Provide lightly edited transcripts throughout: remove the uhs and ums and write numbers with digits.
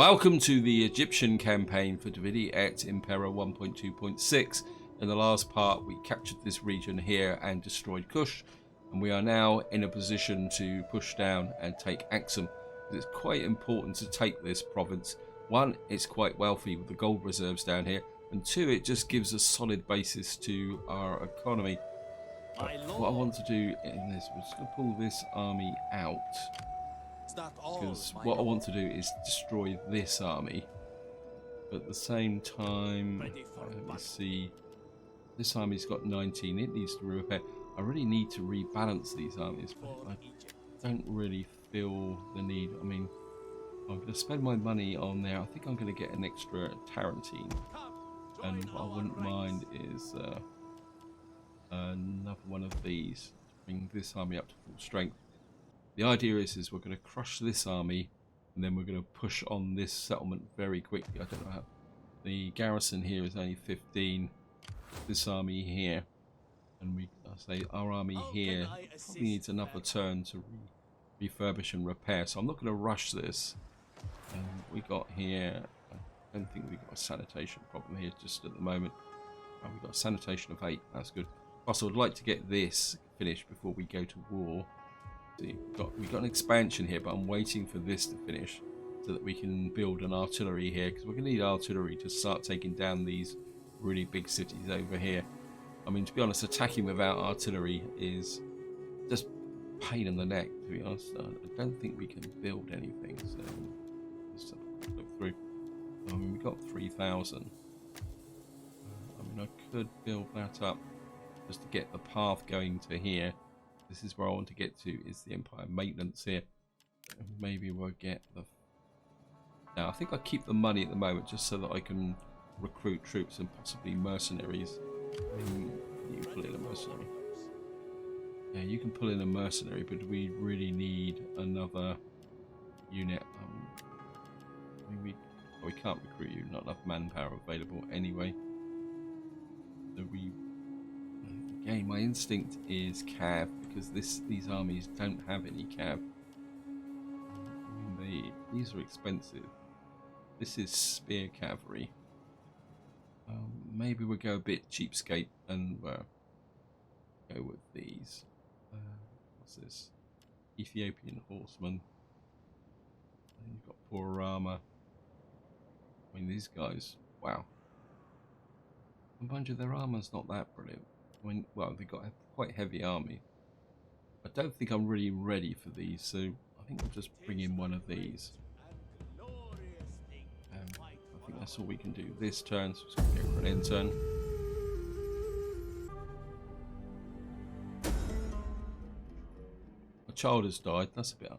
Welcome to the Egyptian campaign for Divinity Et Impera 1.2.6. In the last part, we captured this region here and destroyed Kush, and we are now in a position to push down and take Aksum. It's quite important to take this province. One, it's quite wealthy with the gold reserves down here, and two, it just gives a solid basis to our economy. What I want to do in this, we're just going to pull this army out. Because what I want to do is destroy this army. But at the same time, let me see. This army's got 19. It needs to repair. I really need to rebalance these armies, but I don't really feel the need. I mean, I'm going to spend my money on there. I think I'm going to get an extra Tarantine. And what I wouldn't mind is another one of these to bring this army up to full strength. The idea is we're going to crush this army, and then we're going to push on this settlement very quickly. I don't know how. The garrison here is only 15. This army here, and I say our army here probably needs another turn to refurbish and repair. So I'm not going to rush this. We got here. I don't think we've got a sanitation problem here just at the moment. We've got a sanitation of 8. That's good. Plus, I would like to get this finished before we go to war. We've got an expansion here, but I'm waiting for this to finish so that we can build an artillery here, because we're going to need artillery to start taking down these really big cities over here. I mean, to be honest, attacking without artillery is just pain in the neck, to be honest. I don't think we can build anything, so let's look through. I mean, we've got 3,000. I mean, I could build that up just to get the path going to here. This is where I want to get to, is the Empire maintenance here. And maybe we'll get the... Now, I think I keep the money at the moment just so that I can recruit troops and possibly mercenaries. You pull in a mercenary. Yeah, you can pull in a mercenary, but we really need another unit. I mean, we can't recruit you, not enough manpower available anyway. So again, my instinct is cav, because these armies don't have any cav. I mean, these are expensive. This is spear cavalry. Maybe we'll go a bit cheapskate and go with these. What's this? Ethiopian horsemen. You've got poor armor. I mean, these guys, wow. A bunch of their armor's not that brilliant. I mean, well, they've got a quite heavy army. I don't think I'm really ready for these, so I think we'll just bring in one of these. I think that's all we can do this turn, so let's go for an end turn. A child has died, that's a bit...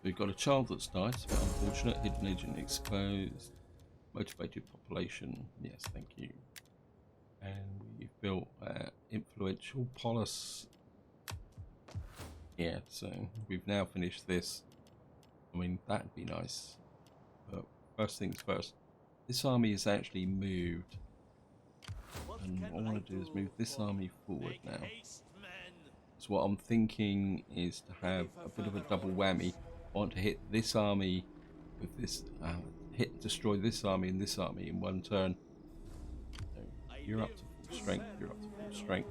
We've got a child that's died, it's a bit unfortunate. Hidden agent exposed. Motivated population, yes, thank you. And we've built influential polis. Yeah, so we've now finished this. I mean, that'd be nice. But first things first, this army is actually moved. And what I want to do is move this army forward now. So what I'm thinking is to have a bit of a double whammy. I want to hit this army with this, destroy this army and this army in one turn. You're up to full strength, you're up to full strength.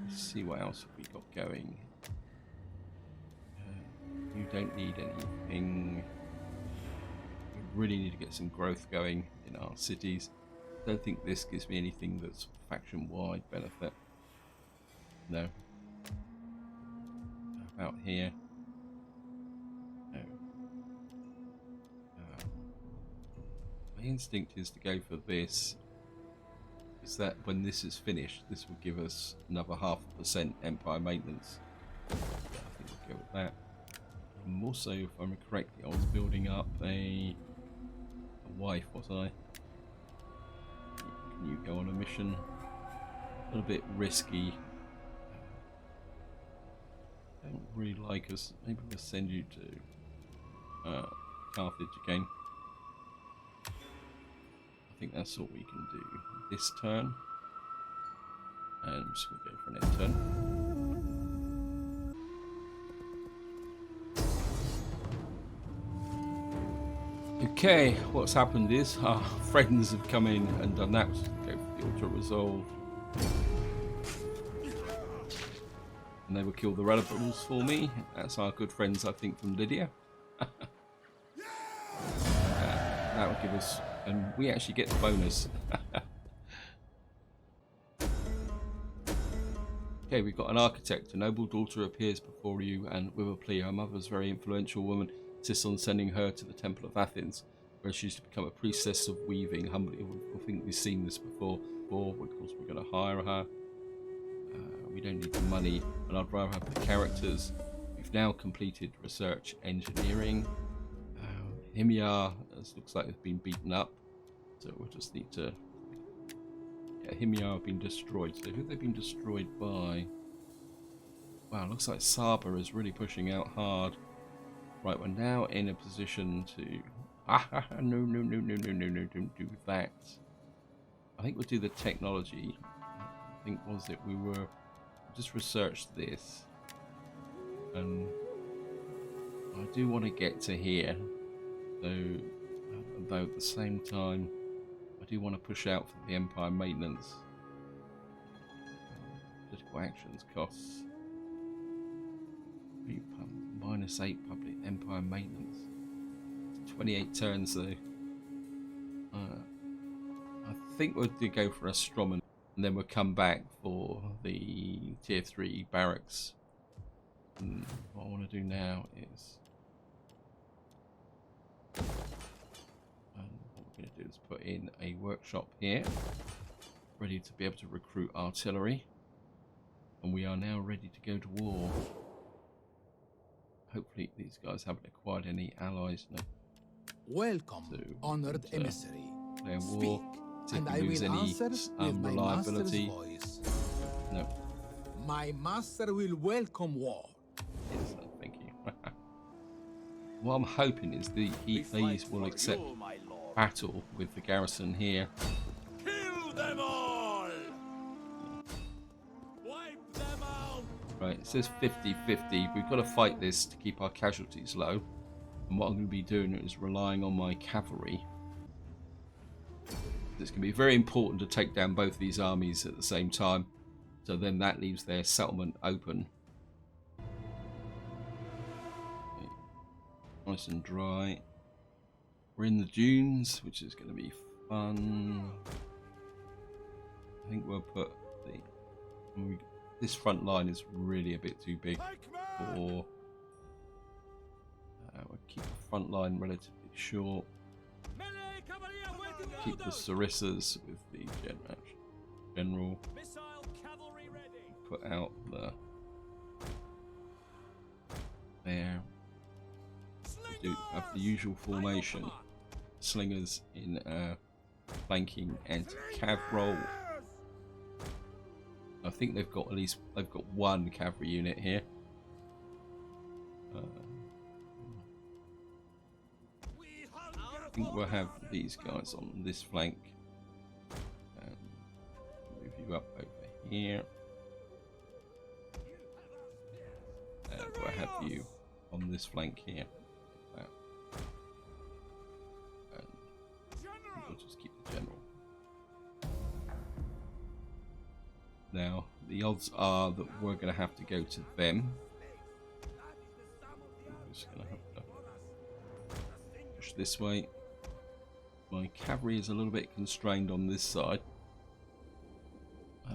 Let's see what else have we got going. You don't need anything. We really need to get some growth going in our cities. I don't think this gives me anything that's faction-wide benefit. No. How about here? No. My instinct is to go for this. Is that when this is finished, this will give us another 0.5% Empire maintenance. Yeah, I think we'll go with that. And also, if I remember correctly, I was building up a wife, wasn't I? Can you go on a mission? A little bit risky. I don't really like us. Maybe we'll send you to Carthage again. I think that's all we can do this turn. And I'm just going to go for an end turn. Okay, what's happened is our friends have come in and done that. Go for the auto resolve. And they will kill the rebels for me. That's our good friends, I think, from Lydia. That will give us, and we actually get the bonus. Okay, we've got an architect. A noble daughter appears before you, and with a plea, her mother's very influential woman insists on sending her to the Temple of Athens, where she's to become a priestess of weaving. Humbly, I think we've seen this before. Of course, we're going to hire her. We don't need the money, and I'd rather have the characters. We've now completed research engineering. Himyar looks like they've been beaten up, so we'll just need to. Yeah, Himyar have been destroyed. So who have they been destroyed by? Wow, looks like Saba is really pushing out hard. Right, we're now in a position to. No, don't do that. I think we'll do the technology. I think was it we were just researched this, and I do want to get to here. So, though at the same time, I do want to push out for the Empire maintenance. Political actions costs. -8 public Empire maintenance. 28 turns though. I think we'll go for a Stroman, and then we'll come back for the tier 3 barracks. And what I want to do now is. What we're going to do is put in a workshop here, ready to be able to recruit artillery, and we are now ready to go to war. Hopefully these guys haven't acquired any allies. No. Welcome, So honored emissary. Declare war. Speak, See if and we I lose will any answer with my master's reliability. voice. No. My master will welcome war. Yes, thank you. What I'm hoping is these will accept battle with the garrison here. Kill them all! Wipe them out! Right, it says 50-50. We've got to fight this to keep our casualties low. And what I'm going to be doing is relying on my cavalry. It's going to be very important to take down both these armies at the same time. So then that leaves their settlement open. Okay. Nice and dry. We're in the dunes, which is going to be fun. I think we'll put the... This front line is really a bit too big for... we'll keep the front line relatively short. Keep the sarissas with the general. Put out the... There. Do have the usual formation. Slingers in flanking anti-cav roll. I think they've got one cavalry unit here. I think we'll have these guys on this flank and move you up over here. And we'll have you on this flank here. And we'll just keep the general. Now, the odds are that we're going to have to go to them. I'm just going to have to push this way. My cavalry is a little bit constrained on this side.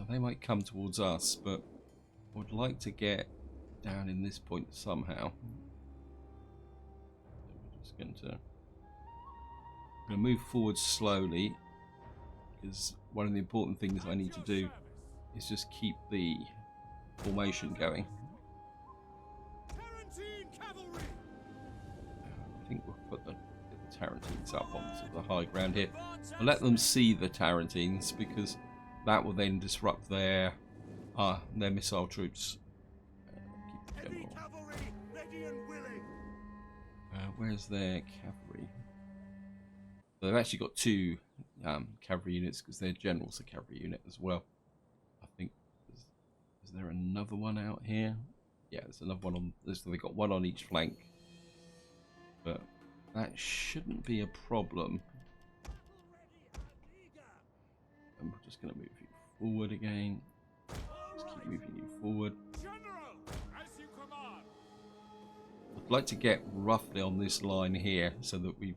They might come towards us, but I would like to get down in this point somehow. We're just going to move forward slowly, because one of the important things I need to do is just keep the formation going. I think we'll put the Tarantines up onto the high ground here. I'll let them see the Tarantines, because that will then disrupt their missile troops. Keep the general. Where's their cavalry? They've actually got two cavalry units, because their general's a cavalry unit as well. I think is there another one out here? Yeah, there's another one on. They've got one on each flank, but that shouldn't be a problem. And we're just going to move you forward again. Just keep moving you forward. General, as you command. I'd like to get roughly on this line here so that we're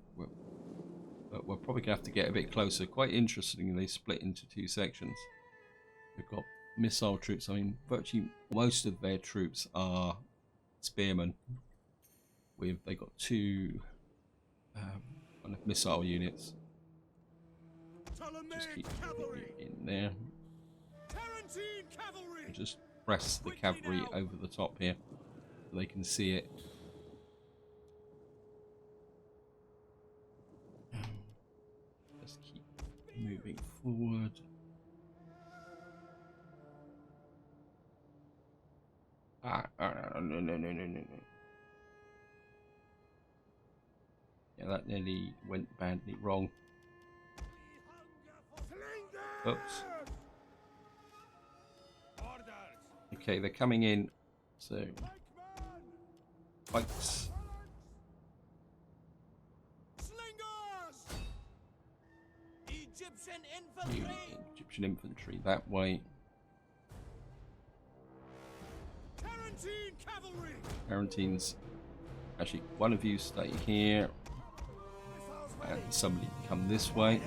probably going to have to get a bit closer. Quite interestingly, they split into two sections. We've got missile troops. I mean, virtually most of their troops are spearmen. They got two kind of missile units. Just keep moving in there. Just press the cavalry over the top here so they can see it. Just keep moving forward. No. Yeah, that nearly went badly wrong. Oops. Okay, they're coming in. So, fights. Egyptian infantry that way. Tarantines. Actually, one of you stay here. And somebody come this way.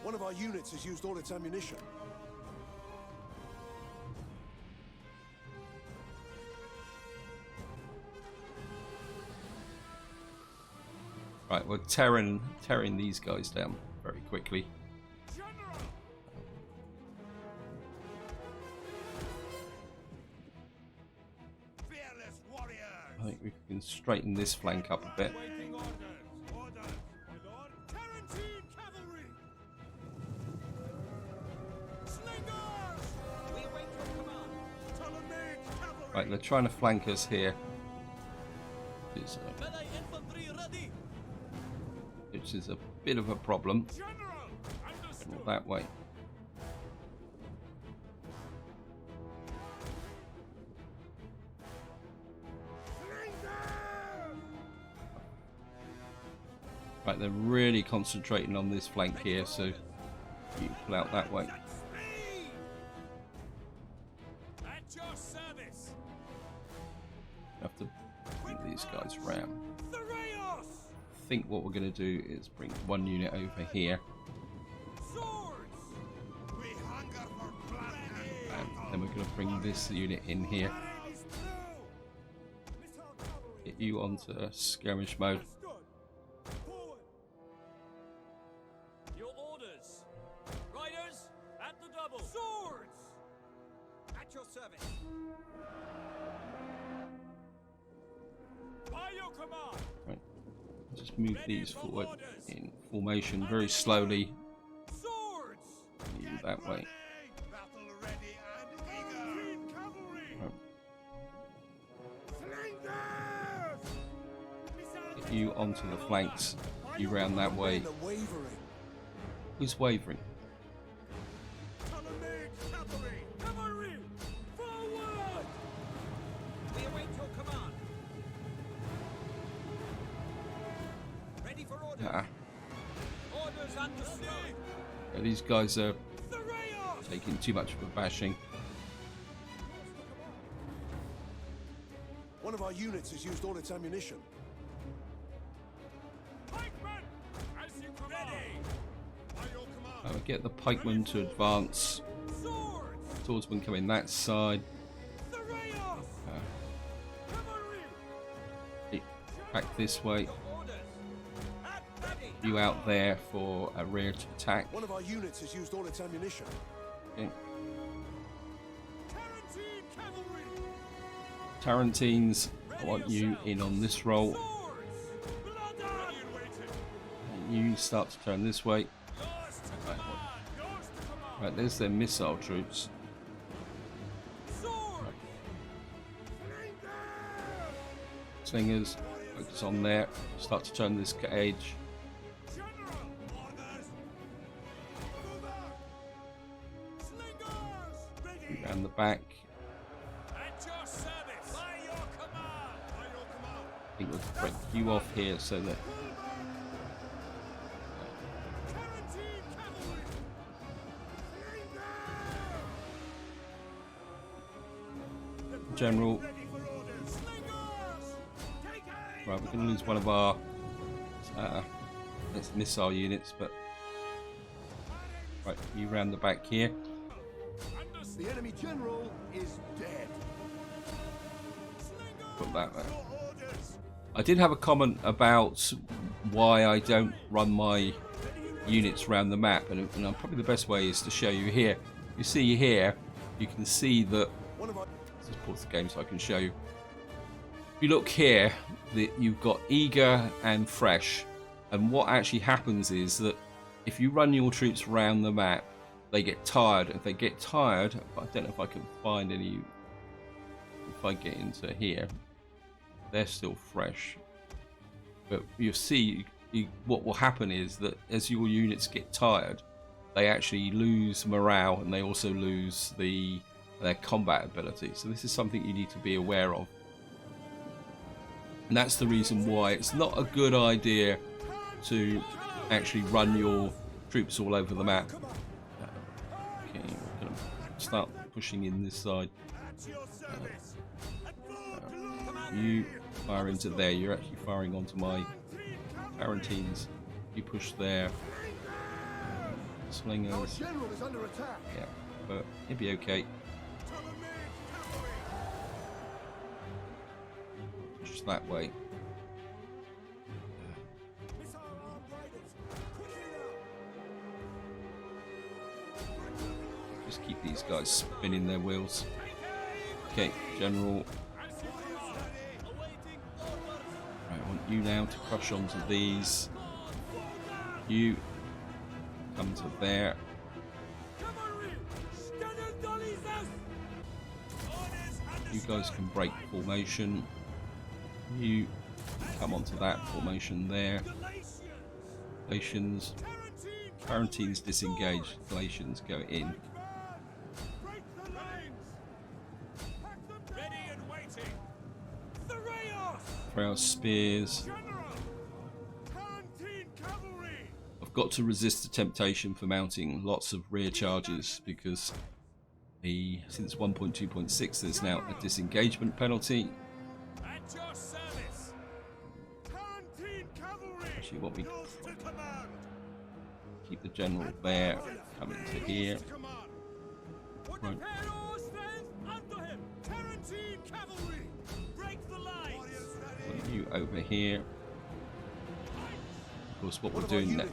One of our units has used all its ammunition. Right, we're tearing these guys down very quickly. I think we can straighten this flank up a bit. Right, they're trying to flank us here. Which is a bit of a problem. That way. Right, they're really concentrating on this flank here, so you pull out that way. Have to bring these guys round. I think what we're going to do is bring one unit over here. And then we're going to bring this unit in here. Get you onto skirmish mode. Your orders. Riders at the double. Swords at your service. By your command. Right. Just move these forward in formation very slowly. Swords. You that way. Battle ready and eager. Right. Get you onto the flanks. You round that way. Who's wavering? Cavalry, forward! We await your command. Ready for orders. Orders understood. Yeah, these guys are taking too much of a bashing. One of our units has used all its ammunition. Pikemen, as you command. By your command. I'll get the pikemen to advance. Swords. Swordsmen coming that side. Back this way. Orders. At ready. You out there for a rear to attack. One of our units has used all its ammunition. Okay. Tarantine cavalry. Tarantines, I want you in on this roll. Swords. Blood ready and waiting. And you start to turn this way. Yours to command. Yours to command. Right, there's their missile troops. Sword. Slingers, focus on there. Start to turn this cage. General. Orders. Move out. Slingers. Ready. Around the back. At your service. By your command. I think we'll break you off here so that General. Right, we're going to lose one of our missile units, but right, you round the back here. The enemy general is dead. Put that there. I did have a comment about why I don't run my units around the map, and probably the best way is to show you here. You see here, you can see that. Let's just pause the game so I can show you. If you look here, you've got eager and fresh, and what actually happens is that if you run your troops around the map, they get tired. If they get tired, I don't know if I can find any. If I get into here, they're still fresh. But you'll see what will happen is that as your units get tired, they actually lose morale and they also lose their combat ability. So this is something you need to be aware of. And that's the reason why it's not a good idea to actually run your troops all over the map. Okay, we're going to start pushing in this side. You fire into there. You're actually firing onto my Tarantines. You push there. Slingers. Yeah, but it'll be okay. Push that way. Just keep these guys spinning their wheels. Okay, General. Right, I want you now to crush onto these. You come to there. You guys can break formation. You come onto that formation there. Galatians. Tarantines disengage. Galatians go in. Throw spears. I've got to resist the temptation for mounting lots of rear charges because since 1.2.6 there's now a disengagement penalty. Actually, what we keep the general there, come into here. Right. Put you over here. Of course, what we're doing now.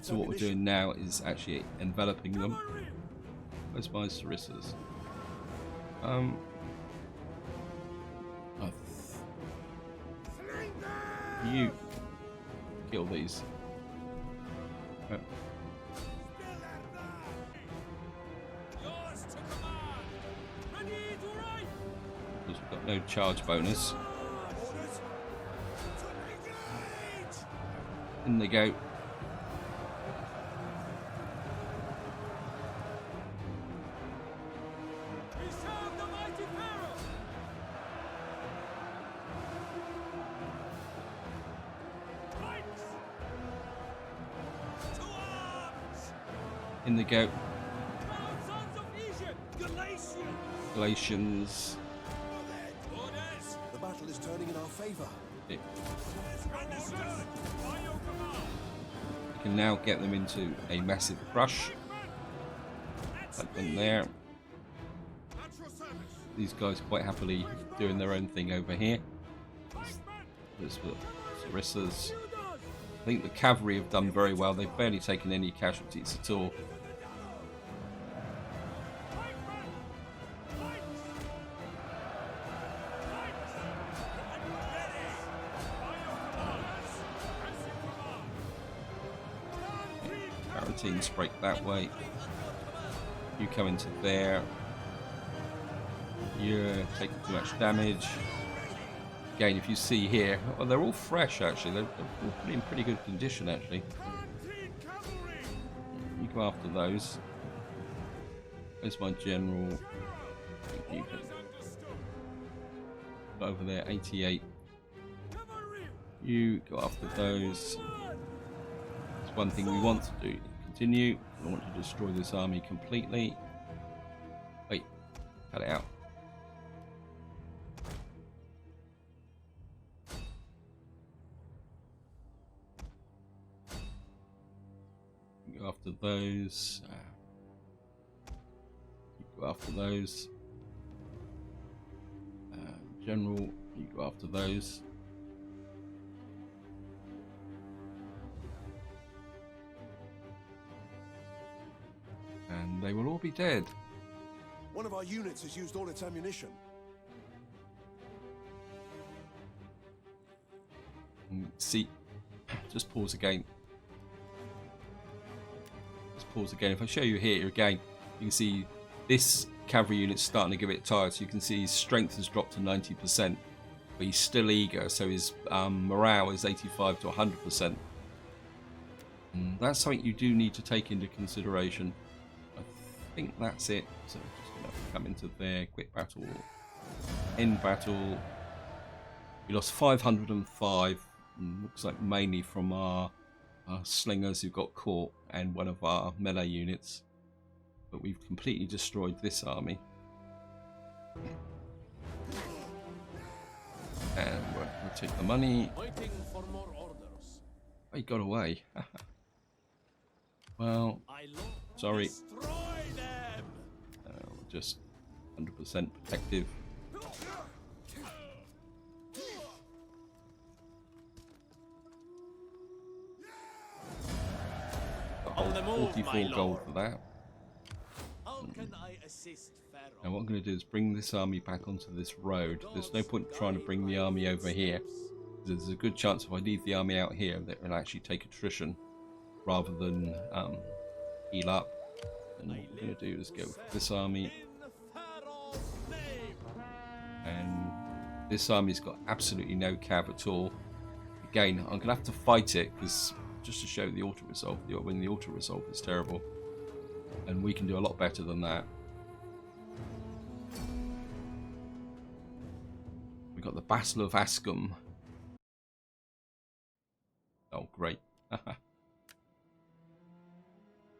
So what we're doing now is actually enveloping them. Where's my Sarissas? You kill these. Because we've got no charge bonus. In they go. In they go. Galatians. The battle is turning in our favor. You can now get them into a massive crush. Like them there. These guys quite happily doing their own thing over here. There's the Sarissas. I think the cavalry have done very well. They've barely taken any casualties at all. Tarantines break that way. You come into there. You're taking too much damage. Again, if you see here, oh, they're all fresh actually. They're all in pretty good condition actually. You go after those. There's my general. I think you can go over there, 88. You go after those. That's one thing we want to do. Continue. I want to destroy this army completely. Wait, cut it out. Go after those. You go after those. General, you go after those. And they will all be dead. One of our units has used all its ammunition. See, just pause again. Just pause again. If I show you here again, you can see this cavalry unit's starting to get a bit tired. So you can see his strength has dropped to 90%, but he's still eager. So his morale is 85 to 100%. And that's something you do need to take into consideration. I think that's it. So I'm just going to come into there. Quick battle. End battle. We lost 505. Looks like mainly from our slingers who got caught and one of our melee units. But we've completely destroyed this army. And we'll take the money. Waiting for more orders. Oh, he got away. Well, sorry. Destroy them. Just 100% protective. On the move, 44 my gold lord. for that. How can I assist Pharaoh? Now what I'm going to do is bring this army back onto this road. There's no point trying to bring the army over here. There's a good chance if I leave the army out here that it will actually take attrition rather than heal up. And what we're going to do is go for this army. In Pharaoh's name. And this army's got absolutely no cav at all. Again, I'm going to have to fight it because just to show the auto resolve, when the auto resolve is terrible, and we can do a lot better than that. We got the Battle of Aksum. Oh, great!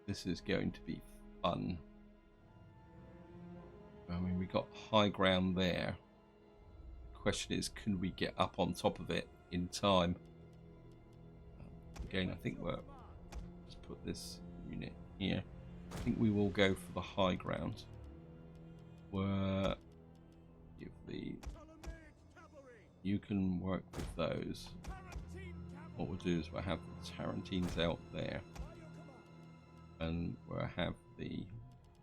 This is going to be fun. I mean, we got high ground there. The question is, can we get up on top of it in time? Again, I think we're just put this unit here. I think we will go for the high ground. Where give the you can work with those. What we'll do is we'll have the Tarantines out there, and we'll have the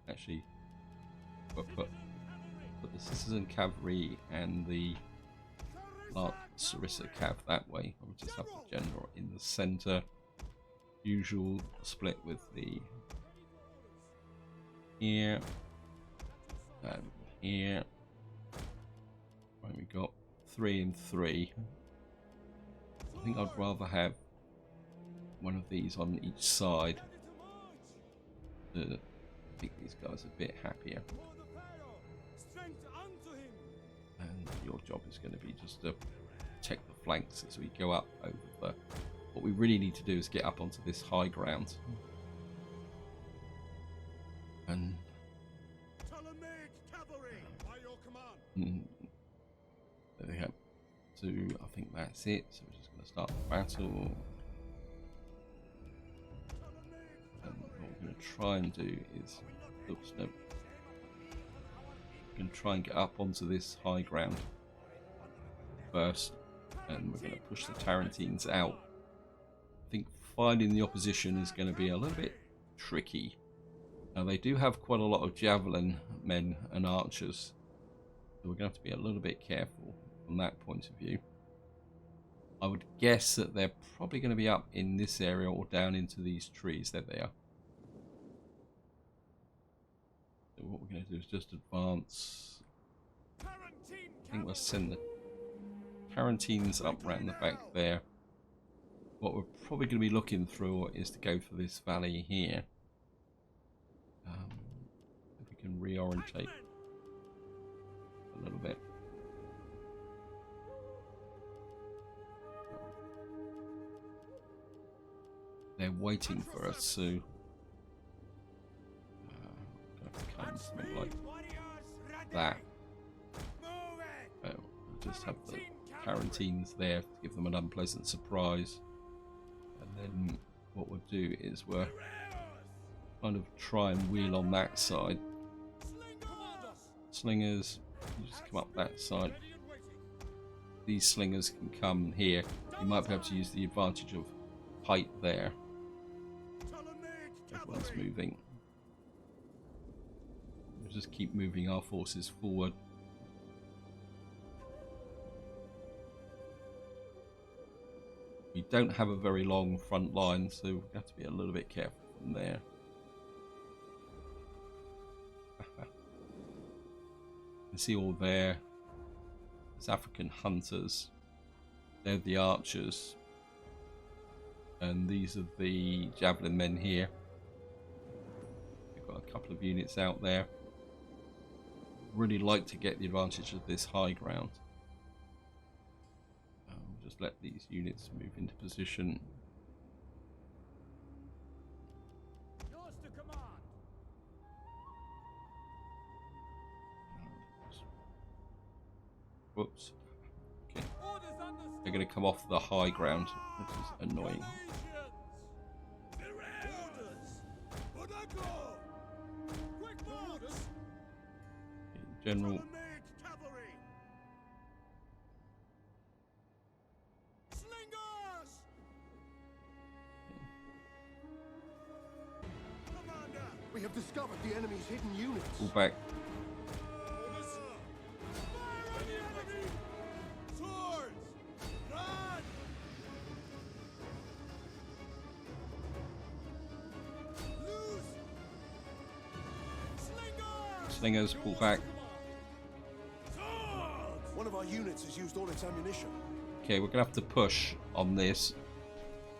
actually we'll put the citizen cavalry and the Sarissa cav that way. I'll just have the general in the center. Usual split with the here and here. Right, we got 3 and 3. I think I'd rather have one of these on each side to make these guys a bit happier. And your job is going to be just to protect the flanks as we go up over the... What we really need to do is get up onto this high ground. And... there we go. So I think that's it. So we're just going to start the battle. And what we're going to try and do is... Oops, no. We're going to try and get up onto this high ground first, and we're going to push the Tarantines out. I think finding the opposition is going to be a little bit tricky. Now they do have quite a lot of javelin men and archers, so we're going to have to be a little bit careful from that point of view. I would guess that they're probably going to be up in this area or down into these trees. There they are. So what we're going to do is just advance. I think we'll send the Tarantines up round the back there. What we're probably going to be looking through is to go for this valley here. If we can reorientate a little bit. they're waiting for us, so become something like that. Just have the quarantines there to give them an unpleasant surprise, and then what we'll do is we'll kind of try and wheel on that side. Slingers, you just come up that side. These slingers can come here. You might be able to use the advantage of height there. Everyone's moving. We'll just keep moving our forces forward. We don't have a very long front line, so we have to be a little bit careful from there. You see all there. There's African hunters. They're the archers. And these are the javelin men here. We've got a couple of units out there. Really like to get the advantage of this high ground. Just let these units move into position. Yours to command. Whoops. Okay. Orders understood. They're going to come off the high ground, which is annoying. In general, We have discovered the enemy's hidden units. pull back. Slingers, pull back. One of our units has used all its ammunition. Okay, we're going to have to push on this.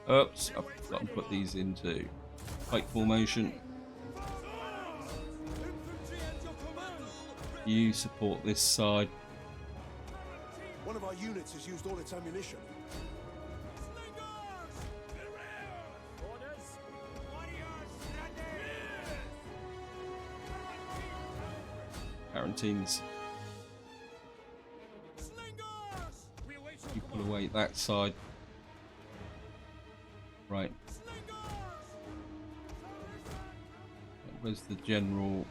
Oops, I've forgotten to put these into pike formation. You support this side. One of our units has used all its ammunition. Quarantines. You pull away that side. Right. Where's the general?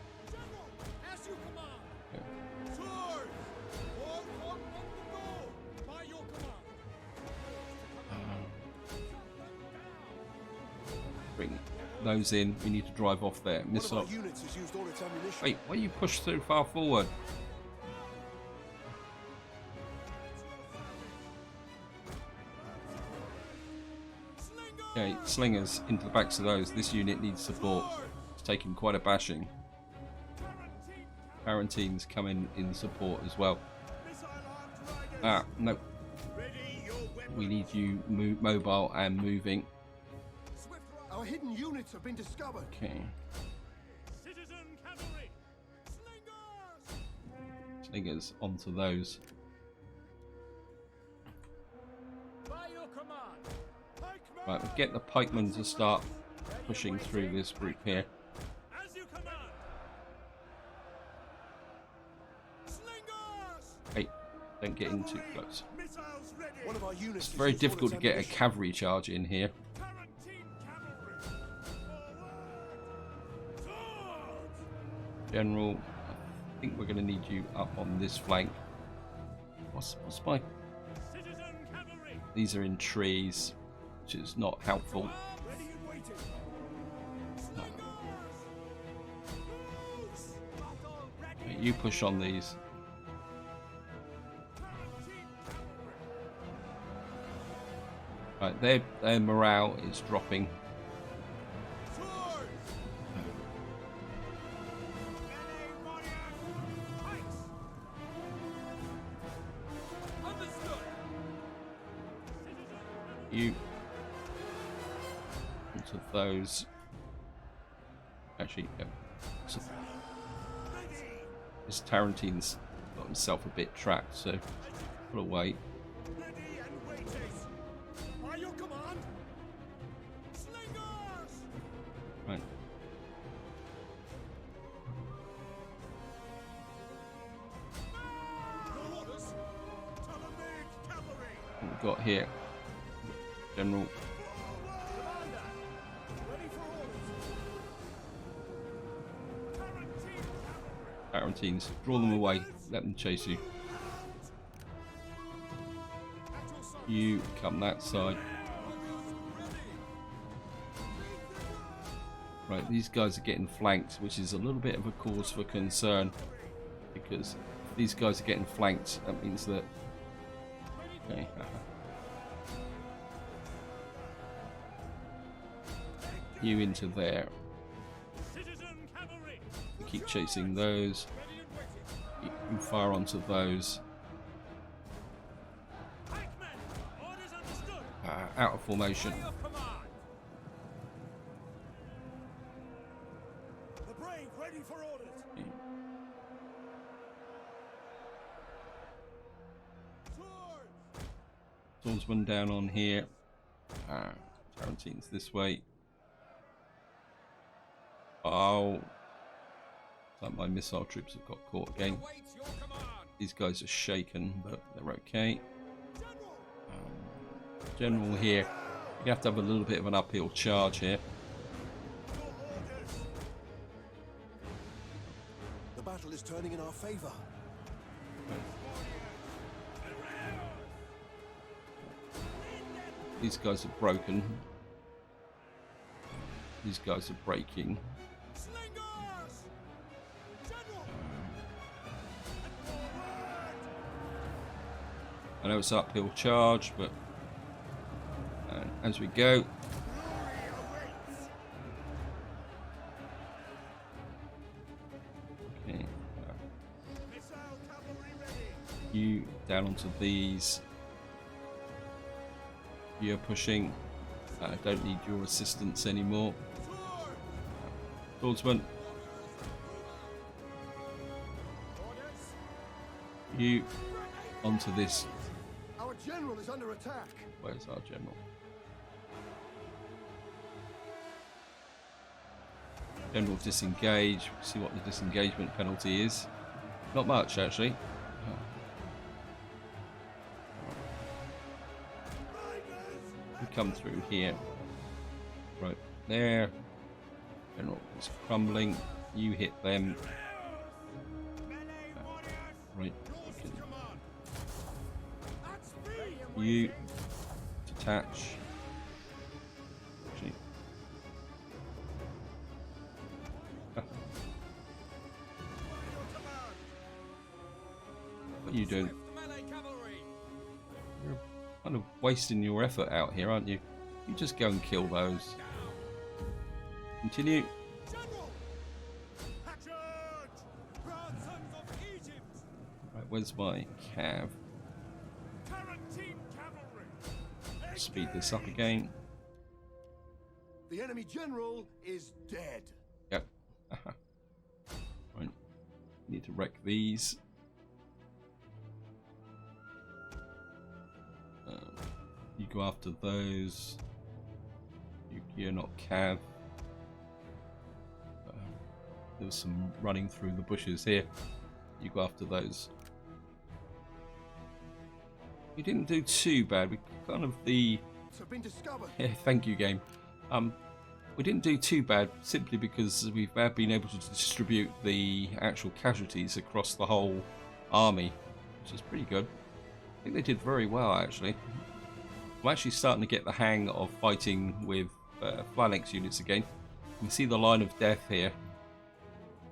Bring those in. We need to drive off there. Missile. Units has used all its ammunition. Wait, why you push so far forward? Okay, slingers into the backs of those. This unit needs support. It's taking quite a bashing. Quarantines coming in support as well. Ah, no. We need you mobile and moving. Our hidden units have been discovered. Okay. Citizen cavalry. Slingers onto those. By your command. Right, we'll get the pikemen to start pushing through this group here. As you command. Hey, don't get in too close. Missiles ready. One of our units. It's very difficult to get a cavalry charge in here. Quarantine cavalry. General, I think we're going to need you up on this flank. What's my... Citizen cavalry. These are in trees, which is not helpful. Ready and waiting. You push on these. Right, their morale is dropping. You into those. Actually, so this Tarantine's got himself a bit trapped, so pull away. Ready and waiting. By your command. Slingers. Right. What we've got here, General. Tarantines, draw them away, let them chase you. You come that side. Right, these guys are getting flanked, which is a little bit of a cause for concern, because if these guys are getting flanked, that means that... Okay. You into there. Keep chasing those. You fire onto those. Out of formation. The brave ready for orders. Swordsman down on here. Tarantines this way. Oh. Like my missile troops have got caught again. These guys are shaken, but they're okay. General here. You have to have a little bit of an uphill charge here. The battle is turning in our favor. These guys are broken. These guys are breaking. I know it's an uphill charge, but as we go, okay, you down onto these. You're pushing. I don't need your assistance anymore. Swordsman, you onto this. Our general is under attack. Where's our general? General disengage. See what the disengagement penalty is. Not much, actually. We come through here. Right there. General is crumbling. You hit them. Right. You detach. Actually. What are you doing? You're kind of wasting your effort out here, aren't you? You just go and kill those. Continue. Right, where's my cav? Speed this up again. The enemy general is dead. Yep. Right. Need to wreck these. You go after those. You're not cav. There's some running through the bushes here. You go after those. We didn't do too bad. We kind of Have been discovered. Yeah, thank you, game. We didn't do too bad simply because we've been able to distribute the actual casualties across the whole army, which is pretty good. I think they did very well, actually. I'm actually starting to get the hang of fighting with phalanx units again. You can see the line of death here,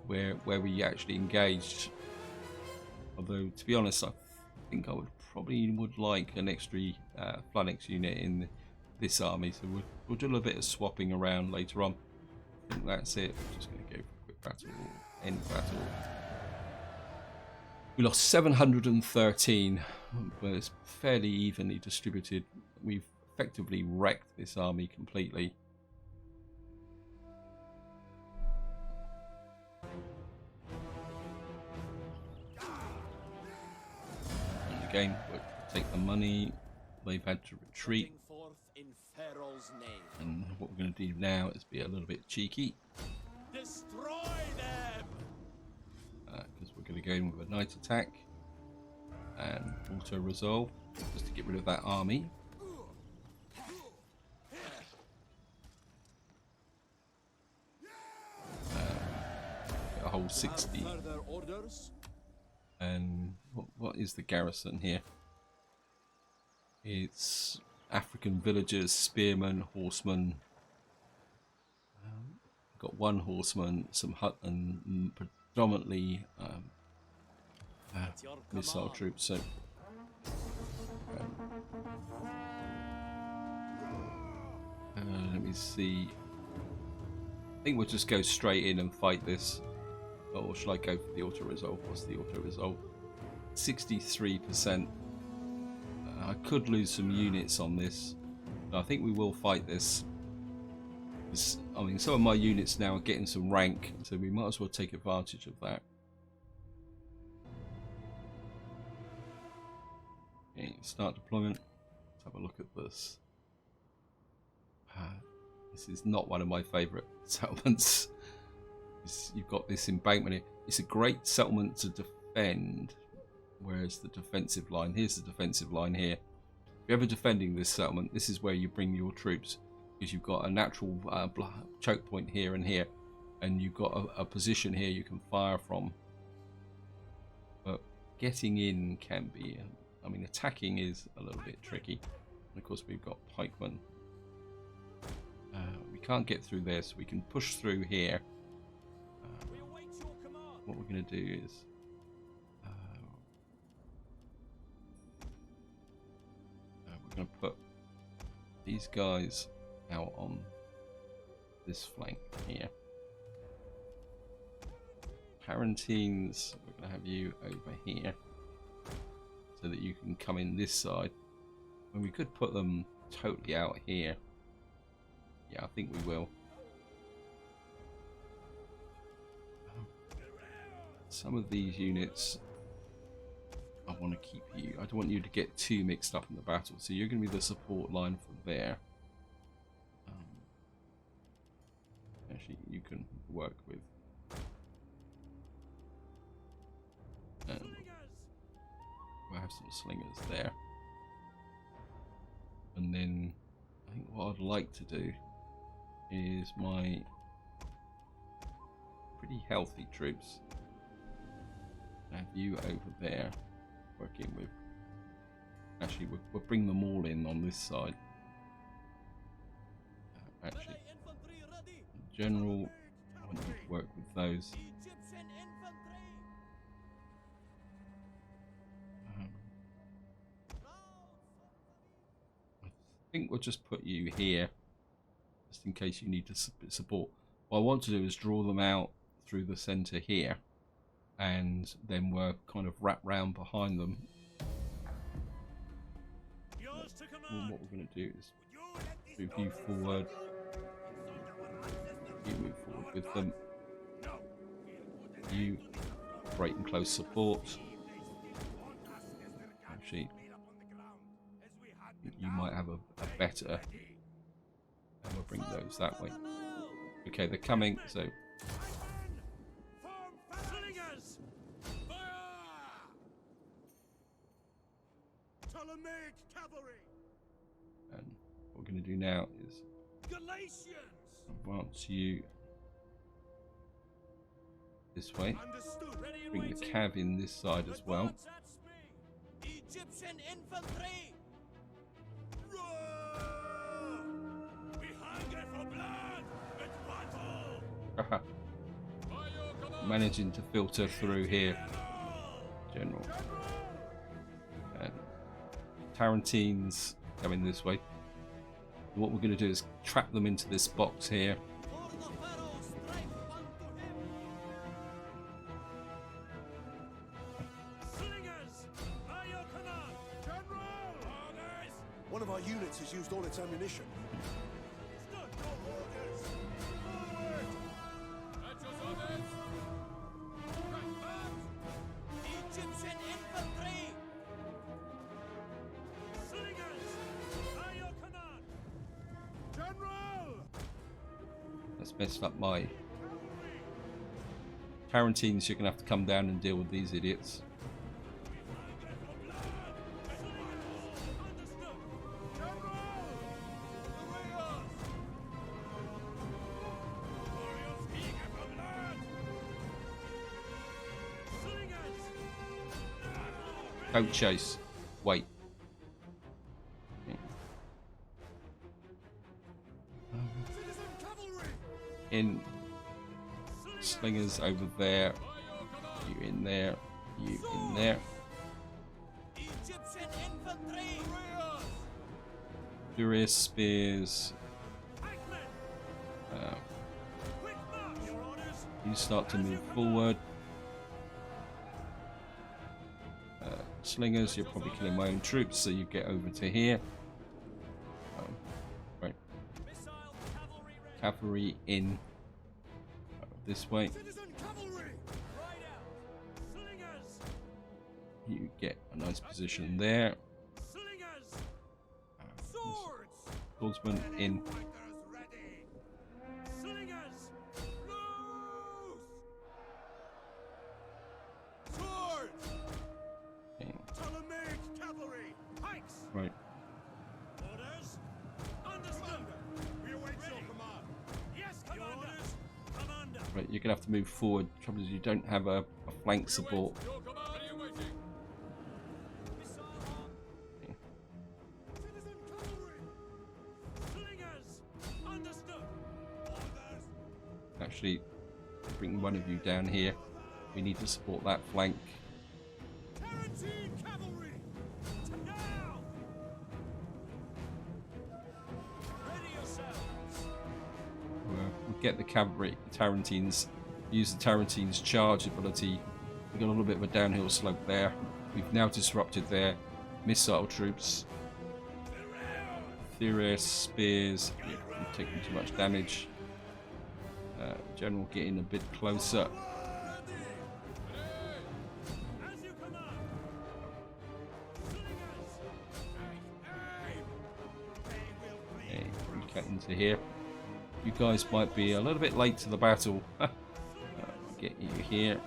where we actually engaged. Although, to be honest, I think I would like an extra phalanx unit in this army, so we'll do a little bit of swapping around later on. I think that's it. I'm just going to go for a quick battle, end battle. We lost 713, but it's fairly evenly distributed. We've effectively wrecked this army completely. And again, we'll take the money. They've had to retreat. Peral's name. And what we're going to do now is be a little bit cheeky. Destroy them! Because we're going to go in with a night attack and auto resolve just to get rid of that army. Get a whole 60. Further orders? And what is the garrison here? It's African villagers, spearmen, horsemen. Got one horseman, some hut, and predominantly missile troops. So let me see. I think we'll just go straight in and fight this. Or shall I go for the auto resolve? What's the auto resolve? 63%. I could lose some units on this, but I think we will fight this. I mean, some of my units now are getting some rank, so we might as well take advantage of that. Okay, start deployment. Let's have a look at this. This is not one of my favourite settlements. You've got this embankment here. It's a great settlement to defend. Where's the defensive line? Here's the defensive line here. If you're ever defending this settlement, this is where you bring your troops, because you've got a natural choke point here and here, and you've got a position here you can fire from. But getting in can be, I mean, attacking is a little bit tricky. And of course, we've got pikemen. We can't get through there, so we can push through here. What we're going to do is we're going to put these guys out on this flank here. Parentines, we're going to have you over here so that you can come in this side. And we could put them totally out here. Yeah, I think we will. Some of these units I want to keep you. I don't want you to get too mixed up in the battle, so you're going to be the support line from there. Actually, you can work with. We'll have some slingers there, and then I think what I'd like to do is my pretty healthy troops. Have you over there working with. Actually, we'll bring them all in on this side. Actually, in general, I want you to work with those. I think we'll just put you here, just in case you need to support. What I want to do is draw them out through the centre here, and then we're kind of wrap round behind them. And what we're going to do is move you forward. You move forward with them. You operate in close support. Actually, you might have a better, and we'll bring those that way. Okay, they're coming, so and what we're going to do now is advance you this way. Bring the cav in this side as well. Egyptian infantry. Managing to filter through here, General. And Tarantines coming this way. And what we're going to do is trap them into this box here. One of our units has used all its ammunition. Egyptian infantry! Slingers! By your command! messed up my Tarantines. You're gonna have to come down and deal with these idiots. Don't chase. Wait. In slingers over there. You in there. You in there. Furious spears. You start to move forward. Slingers, you're probably killing my own troops, so you get over to here. Right. Cavalry in this way. You get a nice position there. Swordsman in. Right. Orders. Understood. We await your command. Yes, Commander. Commander. Right, you're gonna have to move forward. Trouble is, you don't have a flank support. Your command. Are you waiting? Missile on. Citizen cavalry. Slingers. Understood. Orders. Actually, bring one of you down here. We need to support that flank. Tarantine cavalry. Now. Ready yourselves. We'll get the cavalry, the Tarantines. Use the Tarantines' charge ability. We've got a little bit of a downhill slope there. We've now disrupted their missile troops. Furious spears. Yeah, we're taking too much damage. General getting a bit closer. As you command. Slingers. Okay, we get into here. You guys might be a little bit late to the battle. Get you here.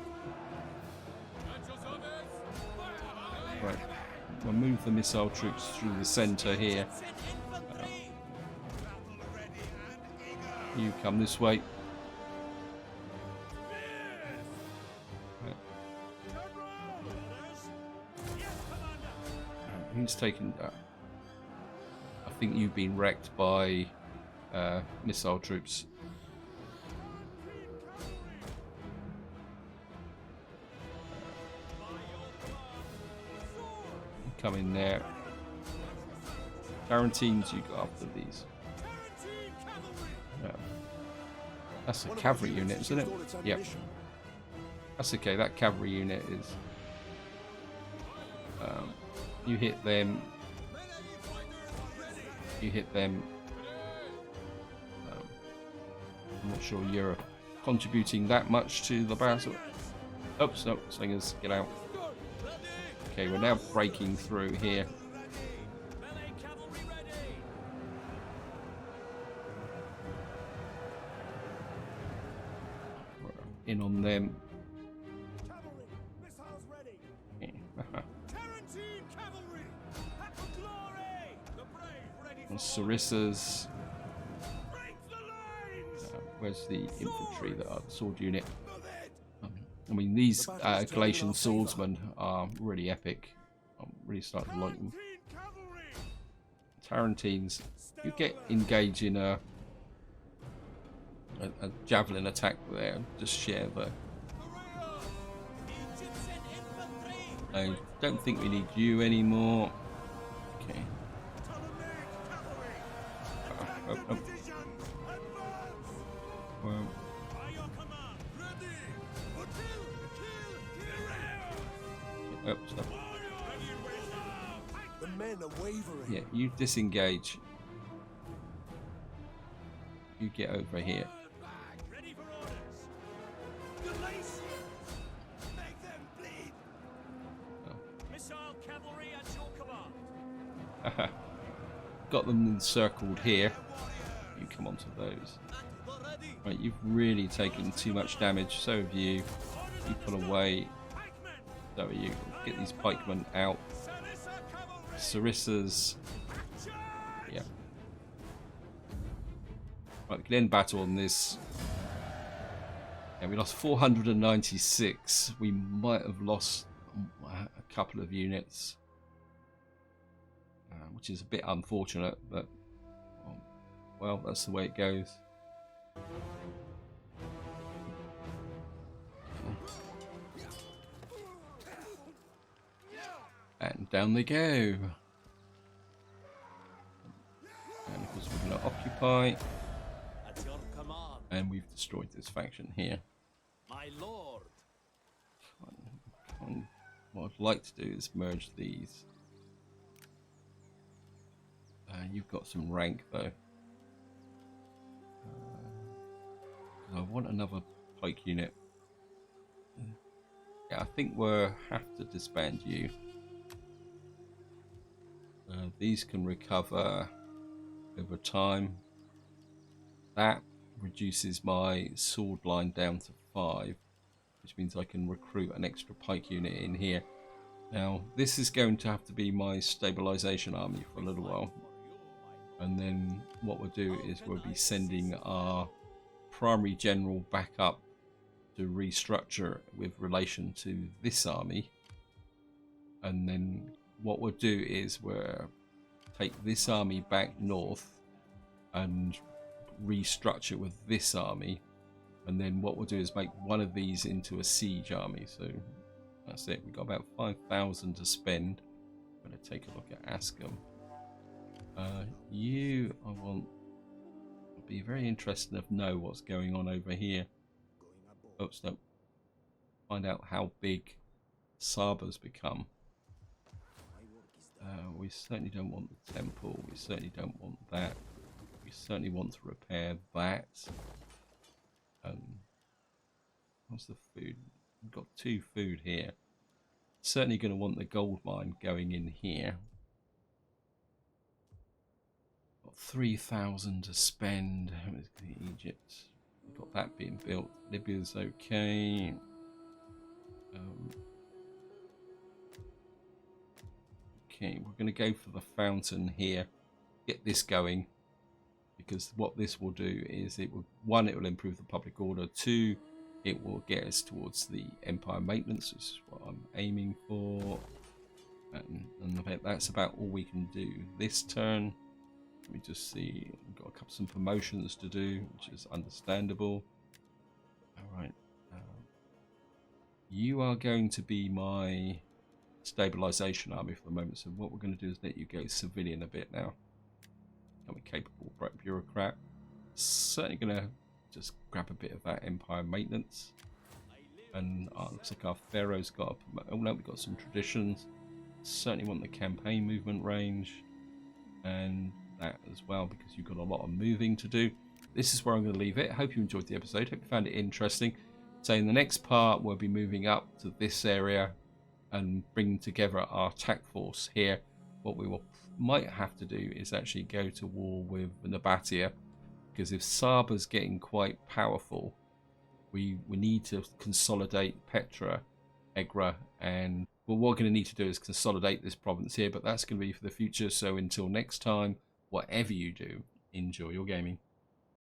Right, we'll move the missile troops through the center here. You come this way. Right. Who's taken? I think you've been wrecked by missile troops. Come in there. Tarantines, you go after these. That's a cavalry unit, isn't it? Yep. That's okay, that cavalry unit is... you hit them. You hit them. I'm not sure you're contributing that much to the battle. Oops, no, slingers, get out. Okay, we're now breaking through here. We're in on them. Cavalry, missiles ready. Tarantine cavalry, pack of glory. The brave ready for Sarissas. break the lines. Where's the infantry that are the sword unit? I mean, these Galatian swordsmen are really epic. I'm really starting to like them. Tarantines, you get engaged in a javelin attack there. Just share the. I don't think we need you anymore. Okay. Well. Oh, stop. The men are wavering. Yeah, you disengage. You get over here. Ready for orders. Galatians, make them bleed. Missile cavalry at your command. Got them encircled here. You come onto those. Right, you've really taken too much damage. So have you. You pull away. So are you. Get these pikemen out. Sarissa's. Yeah. Right, we can end battle on this. And we lost 496. We might have lost a couple of units, which is a bit unfortunate, but well, that's the way it goes. And down they go. And of course we're going to occupy. At your command, And we've destroyed this faction here. my lord. What I'd like to do is merge these. You've got some rank though. I want another pike unit. Yeah, I think we'll have to disband you. These can recover over time. That reduces my sword line down to 5, which means I can recruit an extra pike unit in here. Now, this is going to have to be my stabilization army for a little while. And then what we'll do is we'll be sending our primary general back up to restructure with relation to this army. And then what we'll do is we'll take this army back north and restructure with this army. And then what we'll do is make one of these into a siege army. So that's it. We've got about 5,000 to spend. I'm going to take a look at Aksum. I'll be very interested to know what's going on over here. Oops, no. Find out how big Saba's become. We certainly don't want the temple. We certainly don't want that. We certainly want to repair that. What's the food? We've got 2 food here. Certainly going to want the gold mine going in here. Got 3,000 to spend. Egypt. We've got that being built. Libya's okay. Okay, we're going to go for the fountain here. Get this going. Because what this will do is it will, 1, it will improve the public order. 2, it will get us towards the empire maintenance, which is what I'm aiming for. And that's about all we can do this turn. Let me just see. We've got some promotions to do, which is understandable. Alright. You are going to be my stabilization army for the moment. So what we're going to do is let you go civilian a bit now. I'm a capable bureaucrat. Certainly going to just grab a bit of that empire maintenance. And looks like our pharaoh's got oh no, we've got some traditions. Certainly want the campaign movement range and that as well, because you've got a lot of moving to do. This is where I'm going to leave it. Hope you enjoyed the episode. Hope you found it interesting. So in the next part we'll be moving up to this area and bringing together our attack force here. What we might have to do is actually go to war with Nabatea, because if Saba's getting quite powerful, we need to consolidate Petra, Egra, and what we're going to need to do is consolidate this province here, but that's going to be for the future. So until next time, whatever you do, enjoy your gaming.